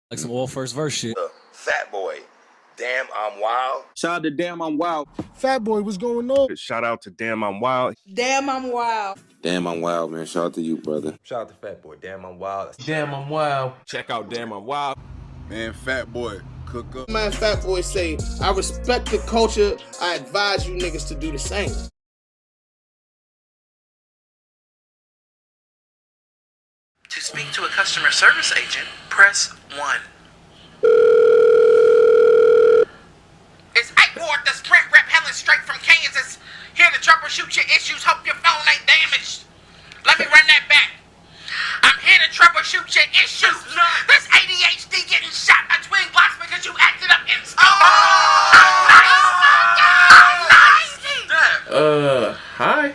Like some old first verse shit. Fat Boy, Damn I'm Wild. Shout out to Damn I'm Wild. Fat Boy, what's going on? Shout out to Damn I'm Wild. Damn I'm Wild. Damn I'm Wild, man. Shout out to you, brother. Shout out to Fat Boy, Damn I'm Wild. Damn I'm Wild. Check out Damn I'm Wild. Man, Fat Boy, cook up. Man, Fat Boy say, I respect the culture. I advise you niggas to do the same. To speak to a customer service agent, press 1. It's 8 Ward, the Sprint rep hailing straight from Kansas. Here to troubleshoot your issues. Hope your phone ain't damaged. Let me run that back. I'm here to troubleshoot your issues. This ADHD getting shot between blocks because you acted up in school. Hi?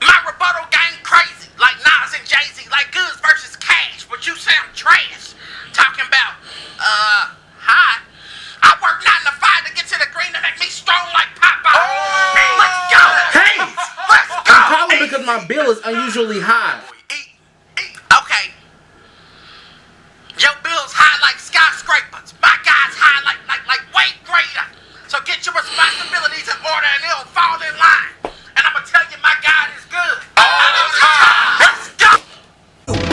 My rebuttal game crazy, like Nas and Jay-Z, like goods versus cash, but you sound trash. Talking about, hi. I work 9 to 5 to get to the green to make me strong like Popeye. Let's go. Hey! Let's go. I'm calling because my bill is unusually high. Okay. Your bill's high like skyscrapers. My guy's high like way greater. So get your responsibilities in order and it'll fall in line. And I'ma tell you my God is good. All the time. Let's go.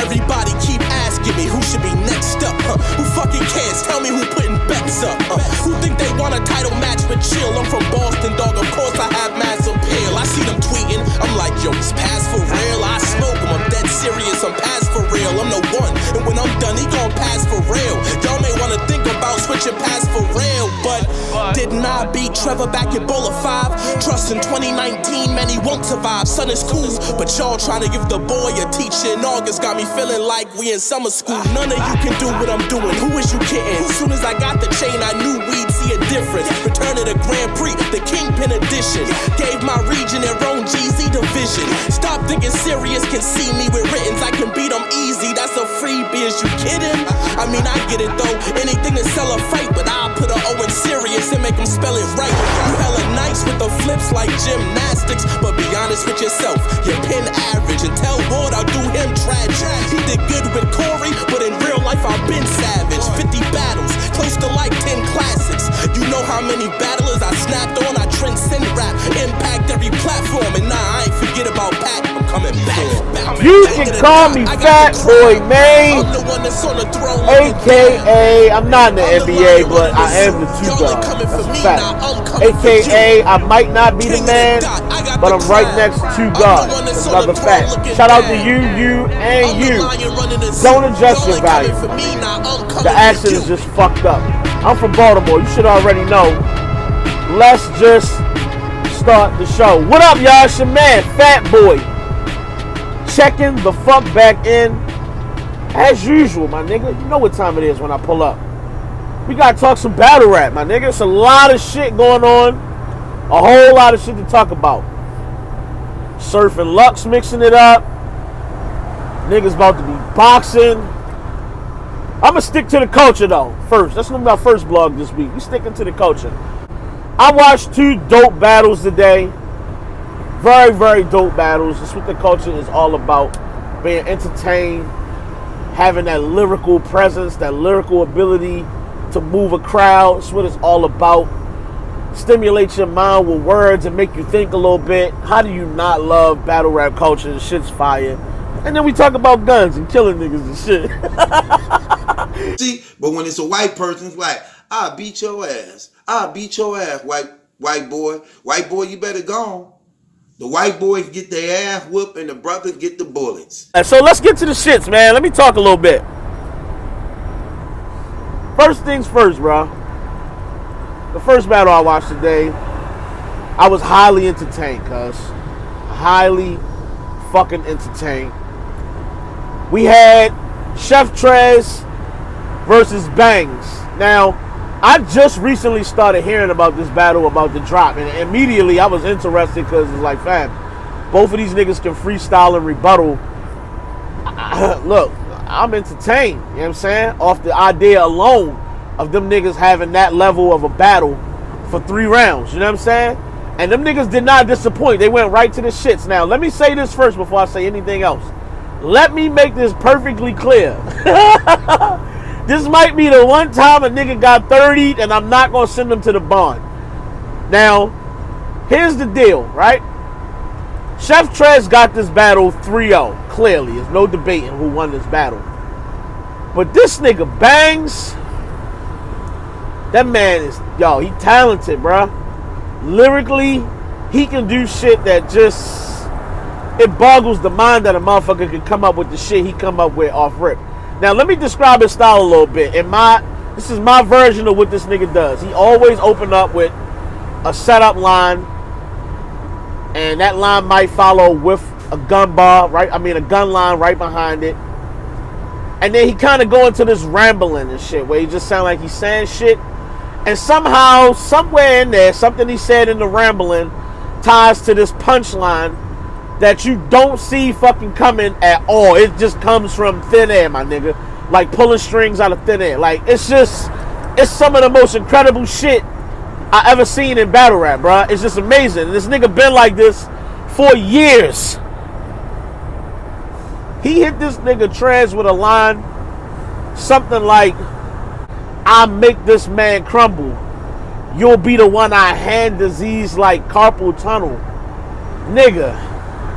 Everybody keep asking me who should be next up. Who fucking cares? Tell me who putting bets up. Who think they want a title match with Chill? I'm from Boston, dog. Of course I have mass appeal. I see them tweeting. I'm like, yo, it's past for real. I smoke him. I'm dead serious. I'm past for real. I'm the one. And when I'm done, he gon' pass for real. Y'all may wanna think about switching past for real, but didn't I beat Trevor back at Bowl of 5? Trust in 2019, man, he won't survive. Son is cool, but y'all trying to give the boy a teacher in August. Got me feeling like we in summer school. None of you can do what I'm doing. Who is you kidding? As soon as I got the chain, I knew we'd see a difference. Return to the Grand Prix, the Kingpin edition. Gave my region their own GZ division. Stop thinking serious, can see me with writtens. I can beat them easy, that's a freebie. Is you kidding? I mean, I get it though. Anything to sell a fight, but I'll put a O in serious and make them spell it right. You hella nice with the flips like gymnastics, but be honest with yourself. Your pin average and tell Ward I'll do him trash. He did good with Corey, but in real life I've been savage. 50 battles, close to like 10 classics. You know how many battlers I snapped on. I transcend rap, impact every platform, and nah, I ain't forget about Pat. I'm coming back. You can call me Fat Boy, man. AKA, I'm not in the NBA, but I am the 2 guard. That's a fact. AKA, I might not be the man, but I'm right next to 2 guards. That's another fact. Shout out to you, and you. Don't adjust your value. The accent is just fucked up. I'm from Baltimore. You should already know. Let's just start the show. What up, y'all? It's your man, Fat Boy. Checking the fuck back in. As usual, my nigga. You know what time it is when I pull up. We gotta talk some battle rap, my nigga. It's a lot of shit going on. A whole lot of shit to talk about. Surf and Lux mixing it up. Niggas about to be boxing. I'ma stick to the culture though. First, that's gonna be my first blog this week. We sticking to the culture. I watched 2 dope battles today. Very, very dope battles. That's what the culture is all about. Being entertained, having that lyrical presence, that lyrical ability to move a crowd. That's what it's all about. Stimulate your mind with words and make you think a little bit. How do you not love battle rap culture? The shit's fire. And then we talk about guns and killing niggas and shit. See, but when it's a white person, it's like, I'll beat your ass. I'll beat your ass, white boy. White boy, you better go. The white boys get their ass whooped and the brothers get the bullets. So let's get to the shits, man. Let me talk a little bit. First things first, bro. The first battle I watched today, I was highly entertained, cuz. Highly fucking entertained. We had Chef Trez versus Bangz. Now, I just recently started hearing about this battle, about the drop, and immediately I was interested because it's like, fam, both of these niggas can freestyle and rebuttal. Look, I'm entertained, you know what I'm saying? Off the idea alone of them niggas having that level of a battle for 3 rounds, you know what I'm saying? And them niggas did not disappoint. They went right to the shits. Now, let me say this first before I say anything else. Let me make this perfectly clear. This might be the one time a nigga got 30 and I'm not going to send him to the bond. Now, here's the deal, right? Chef Trez got this battle 3-0. Clearly, there's no debating who won this battle. But this nigga Bangz, that man is, yo, he talented, bruh. Lyrically, he can do shit that just, it boggles the mind that a motherfucker can come up with the shit he come up with off rip. Now, let me describe his style a little bit. This is my version of what this nigga does. He always open up with a setup line, and that line might follow with a gun bar, right? I mean, a gun line right behind it. And then he kind of go into this rambling and shit, where he just sound like he's saying shit. And somehow, somewhere in there, something he said in the rambling ties to this punchline that you don't see fucking coming at all. It just comes from thin air, my nigga. Like pulling strings out of thin air. Like, it's some of the most incredible shit I ever seen in battle rap, bro. It's just amazing. And this nigga been like this for years. He hit this nigga Trez with a line, something like, I make this man crumble. You'll be the one I hand disease like carpal tunnel. Nigga,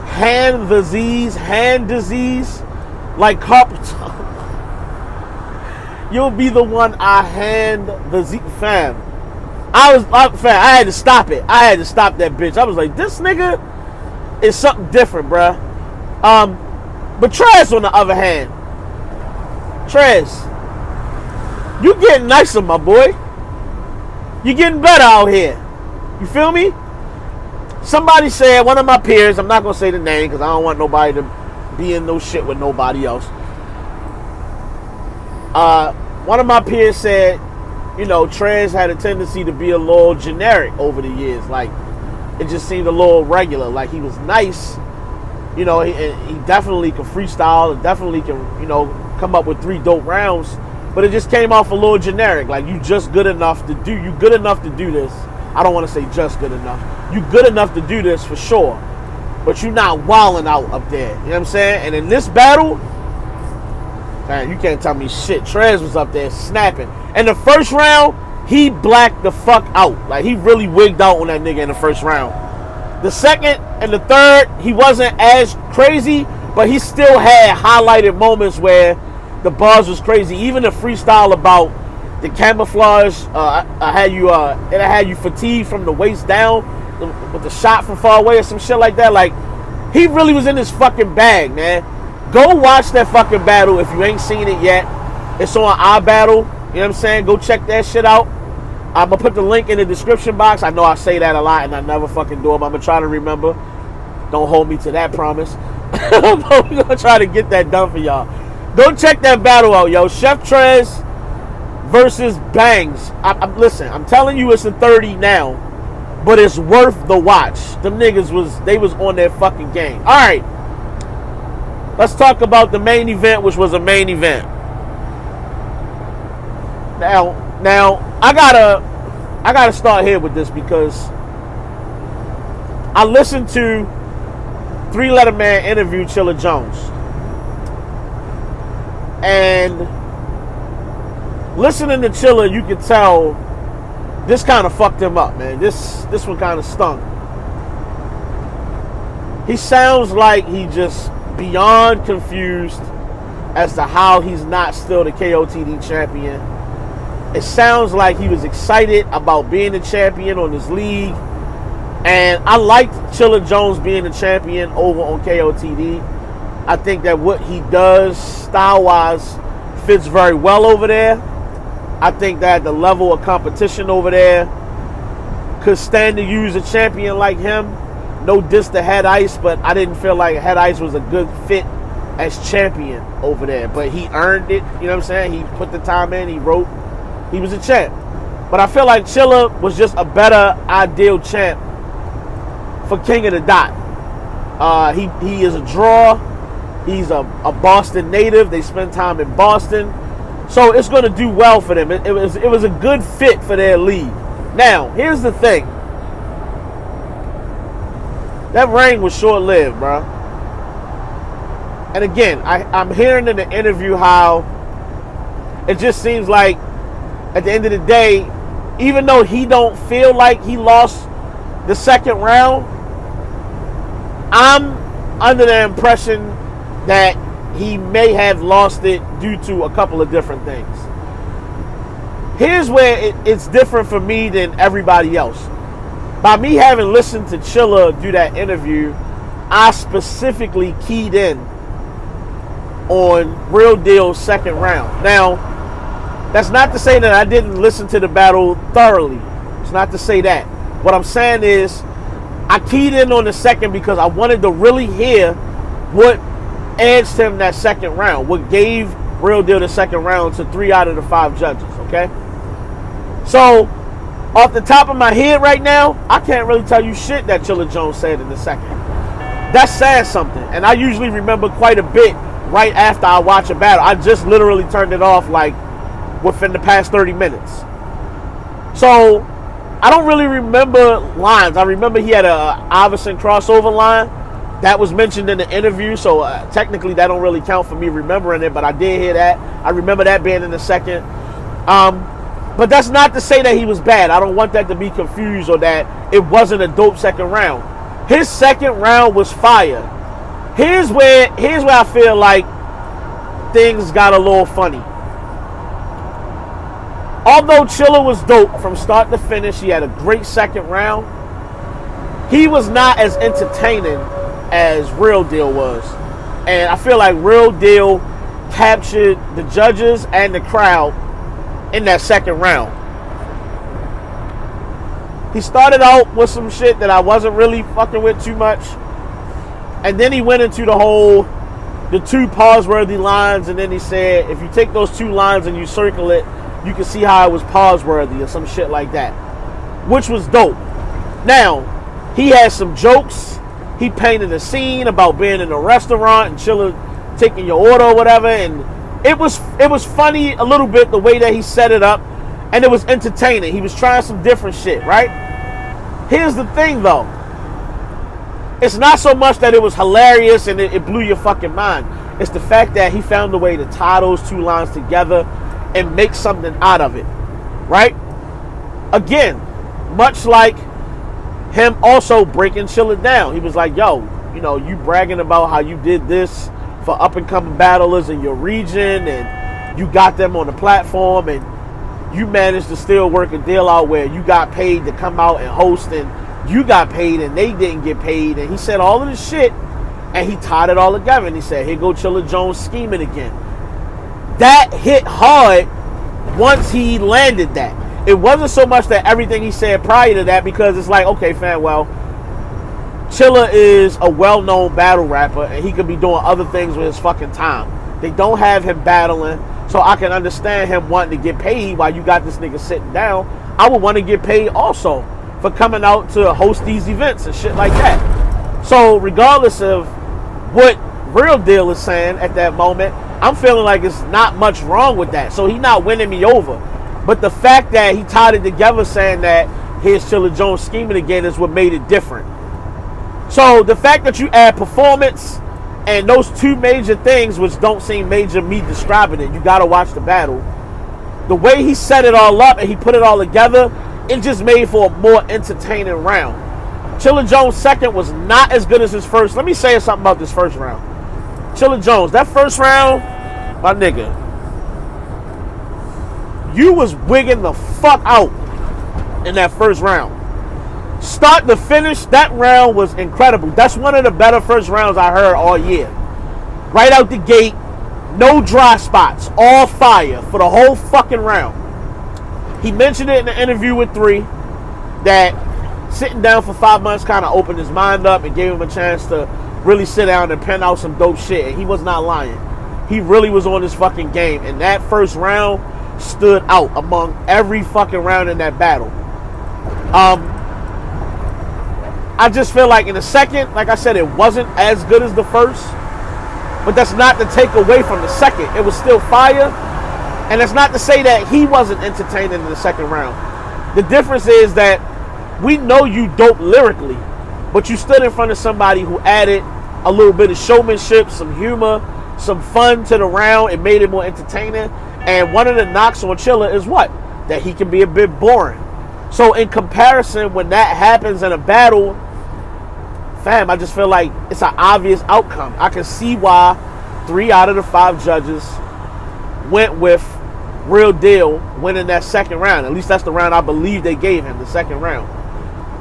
hand disease like carpal tunnel. You'll be the one I hand disease, fam. I had to stop it. I had to stop that bitch. I was like, this nigga is something different, bruh. But Trez, on the other hand, Trez, you getting nicer, my boy. You getting better out here. You feel me? Somebody said, one of my peers, I'm not going to say the name because I don't want nobody to be in no shit with nobody else. One of my peers said, you know, Trez had a tendency to be a little generic over the years. Like, it just seemed a little regular. Like, he was nice. You know, he definitely can freestyle and definitely can, you know, come up with 3 dope rounds. But it just came off a little generic. Like, you good enough to do this. I don't want to say just good enough. You good enough to do this for sure. But you're not wilding out up there. You know what I'm saying? And in this battle, man, you can't tell me shit. Trez was up there snapping. And the first round, he blacked the fuck out. Like, he really wigged out on that nigga in the first round. The second and the third, he wasn't as crazy, but he still had highlighted moments where the bars was crazy. Even the freestyle about the camouflage, it had you fatigued from the waist down with the shot from far away or some shit like that. Like, he really was in his fucking bag, man. Go watch that fucking battle if you ain't seen it yet. It's on iBattle. You know what I'm saying? Go check that shit out. I'm going to put the link in the description box. I know I say that a lot and I never fucking do it, but I'm going to try to remember. Don't hold me to that promise. I'm going to try to get that done for y'all. Go check that battle out, yo. Chef Trez versus Bangz. Listen, I'm telling you it's a 30 now, but it's worth the watch. Them niggas was on their fucking game. All right. Let's talk about the main event, which was a main event. Now, I gotta start here with this because I listened to 3 Letter Man interview Chilla Jones. And listening to Chilla, you could tell this kind of fucked him up, man. This one kind of stung. He sounds like he just beyond confused as to how he's not still the KOTD champion. It sounds like he was excited about being the champion on his league. And I liked Chilla Jones being the champion over on KOTD. I think that what he does style-wise fits very well over there. I think that the level of competition over there could stand to use a champion like him. No diss to Head Ice, but I didn't feel like Head Ice was a good fit as champion over there. But he earned it, you know what I'm saying? He put the time in, he wrote, he was a champ. But I feel like Chilla was just a better ideal champ for King of the Dot. He is a draw. He's a Boston native. They spend time in Boston. So it's going to do well for them. It was a good fit for their league. Now, here's the thing. That reign was short-lived, bro. And again, I'm hearing in the interview how it just seems like at the end of the day, even though he don't feel like he lost the second round, I'm under the impression that he may have lost it due to a couple of different things. Here's where it's different for me than everybody else. By me having listened to Chilla do that interview, I specifically keyed in on Real Deal's second round. Now, that's not to say that I didn't listen to the battle thoroughly. It's not to say that. What I'm saying is, I keyed in on the second because I wanted to really hear what edged him that second round, what gave Real Deal the second round to 3 out of the 5 judges, okay? So, off the top of my head right now, I can't really tell you shit that Chilla Jones said in the second. That's saying something, and I usually remember quite a bit right after I watch a battle. I just literally turned it off like within the past 30 minutes. So, I don't really remember lines. I remember he had a Iverson crossover line that was mentioned in the interview, so technically that don't really count for me remembering it, but I did hear that. I remember that being in the second. But that's not to say that he was bad. I don't want that to be confused or that it wasn't a dope second round. His second round was fire. Here's where I feel like things got a little funny. Although Chilla was dope from start to finish, he had a great second round, he was not as entertaining as Real Deal was. And I feel like Real Deal captured the judges and the crowd in that second round. He started out with some shit that I wasn't really fucking with too much. And then he went into the 2 pause-worthy lines, and then he said, if you take those 2 lines and you circle it, you can see how it was pause-worthy or some shit like that, which was dope. Now, he had some jokes. He painted a scene about being in a restaurant and Chilla taking your order or whatever, and it was funny a little bit the way that he set it up, and it was entertaining. He was trying some different shit, right? Here's the thing, though. It's not so much that it was hilarious and it blew your fucking mind. It's the fact that he found a way to tie those 2 lines together and make something out of it, right? Again, much like him also breaking Chilla down. He was like, yo, you bragging about how you did this for up-and-coming battlers in your region, and you got them on the platform, and you managed to still work a deal out where you got paid to come out and host, and you got paid and they didn't get paid. And he said all of this shit, and he tied it all together, and he said, here go Chilla Jones scheming again. That hit hard once he landed that. It wasn't so much that everything he said prior to that, because it's like, okay, fam, well, Chilla is a well-known battle rapper, and he could be doing other things with his fucking time. They don't have him battling, so I can understand him wanting to get paid while you got this nigga sitting down. I would want to get paid also for coming out to host these events and shit like that. So regardless of what Real Deal is saying at that moment, I'm feeling like it's not much wrong with that. So he's not winning me over. But the fact that he tied it together saying that here's Chilla Jones scheming again is what made it different. So the fact that you add performance and those 2 major things, which don't seem major me describing it, you gotta watch the battle. The way he set it all up and he put it all together, it just made for a more entertaining round. Chilla Jones' second was not as good as his first. Let me say something about this first round. Chilla Jones, that first round, my nigga, you was wigging the fuck out in that first round. Start to finish, that round was incredible. That's one of the better first rounds I heard all year. Right out the gate, no dry spots, all fire for the whole fucking round. He mentioned it in the interview with 3 that sitting down for 5 months kind of opened his mind up and gave him a chance to really sit down and pen out some dope shit. And he was not lying. He really was on his fucking game. And that first round stood out among every fucking round in that battle. I just feel like in the second, like I said, it wasn't as good as the first. But that's not to take away from the second. It was still fire. And that's not to say that he wasn't entertaining in the second round. The difference is that we know you dope lyrically, but you stood in front of somebody who added a little bit of showmanship, some humor, some fun to the round. It made it more entertaining. And one of the knocks on Chilla is what? That he can be a bit boring. So in comparison, when that happens in a battle, fam, I just feel like it's an obvious outcome. I can see why 3 out of the 5 judges went with Real Deal winning that second round. At least that's the round I believe they gave him, the second round.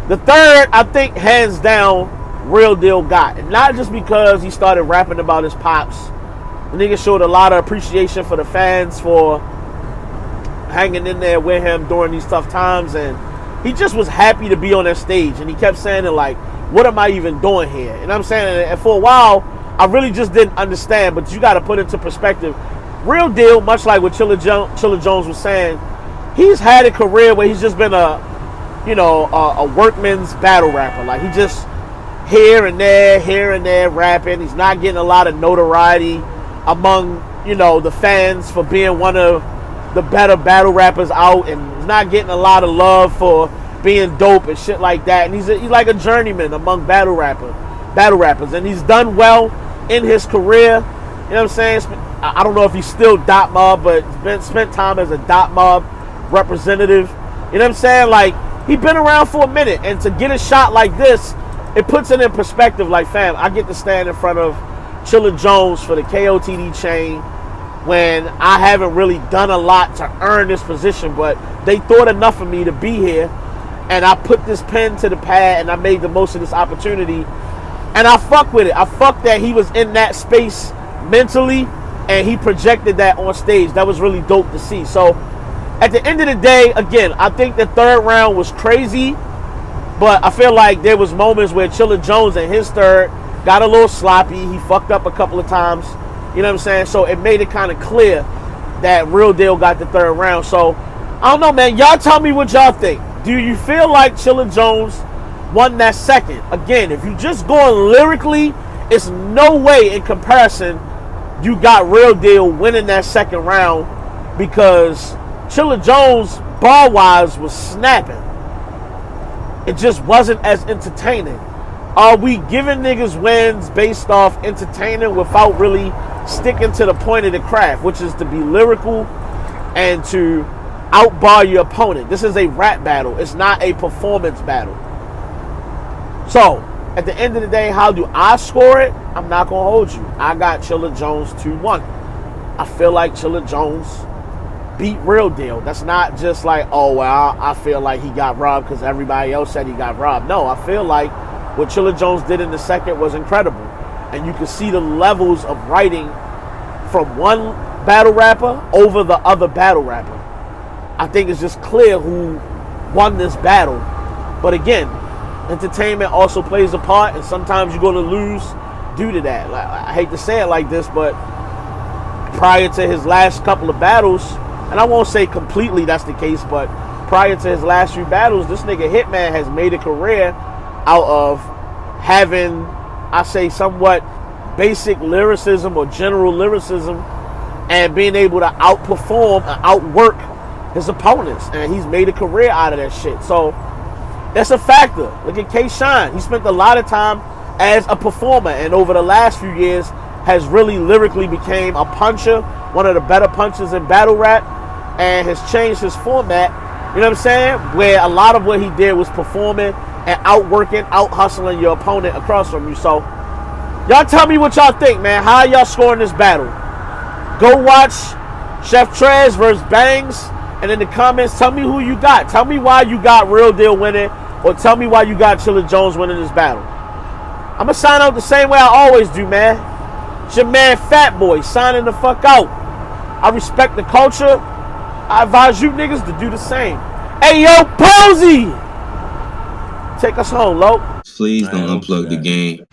The third, I think, hands down, Real Deal got. And not just because he started rapping about his pops. The nigga showed a lot of appreciation for the fans for hanging in there with him during these tough times. And he just was happy to be on that stage. And he kept saying it like, what am I even doing here? And I'm saying, and for a while, I really just didn't understand. But you got to put it into perspective. Real Deal, much like what Chilla Jones was saying, he's had a career where he's just been a workman's battle rapper. Like, he just here and there rapping. He's not getting a lot of notoriety among, the fans for being one of the better battle rappers out, and he's not getting a lot of love for being dope and shit like that. And he's like a journeyman among battle rappers, and he's done well in his career. You know what I'm saying? I don't know if he's still Dot Mob, but spent time as a Dot Mob representative. You know what I'm saying? Like, he's been around for a minute, and to get a shot like this, it puts it in perspective. Like, fam, I get to stand in front of Chilla Jones for the KOTD chain when I haven't really done a lot to earn this position, but they thought enough of me to be here, and I put this pen to the pad, and I made the most of this opportunity, and I fuck with it. I fuck that he was in that space mentally, and he projected that on stage. That was really dope to see. So, at the end of the day, again, I think the third round was crazy, but I feel like there was moments where Chilla Jones in his third got a little sloppy. He fucked up a couple of times. You know what I'm saying? So it made it kind of clear that Real Deal got the third round. So, I don't know, man. Y'all tell me what y'all think. Do you feel like Chilla Jones won that second? Again, if you just going lyrically, it's no way in comparison you got Real Deal winning that second round, because Chilla Jones, bar-wise, was snapping. It just wasn't as entertaining. Are we giving niggas wins based off entertaining without really sticking to the point of the craft, which is to be lyrical and to outbar your opponent? This is a rap battle. It's not a performance battle. So, at the end of the day, how do I score it? I'm not going to hold you. I got Chilla Jones 2-1. I feel like Chilla Jones beat Real Deal. That's not just like, oh, well, I feel like he got robbed because everybody else said he got robbed. No, I feel like what Chilla Jones did in the second was incredible. And you can see the levels of writing from one battle rapper over the other battle rapper. I think it's just clear who won this battle. But again, entertainment also plays a part, and sometimes you're going to lose due to that. Like, I hate to say it like this, but prior to his last couple of battles, and I won't say completely that's the case, but prior to his last few battles, this nigga Hitman has made a career out of having, I say, somewhat basic lyricism or general lyricism, and being able to outperform and outwork his opponents. And he's made a career out of that shit. So that's a factor. Look at K-Shine. He spent a lot of time as a performer, and over the last few years has really lyrically became a puncher, one of the better punchers in battle rap, and has changed his format, you know what I'm saying? Where a lot of what he did was performing and outworking, out-hustling your opponent across from you. So, y'all tell me what y'all think, man. How y'all scoring this battle? Go watch Chef Trez versus Bangz, and in the comments, tell me who you got. Tell me why you got Real Deal winning, or tell me why you got Chilla Jones winning this battle. I'm going to sign out the same way I always do, man. It's your man, Fat Boy, signing the fuck out. I respect the culture. I advise you niggas to do the same. Hey, yo, Posey! Take us home, Lo. Please don't unplug the game.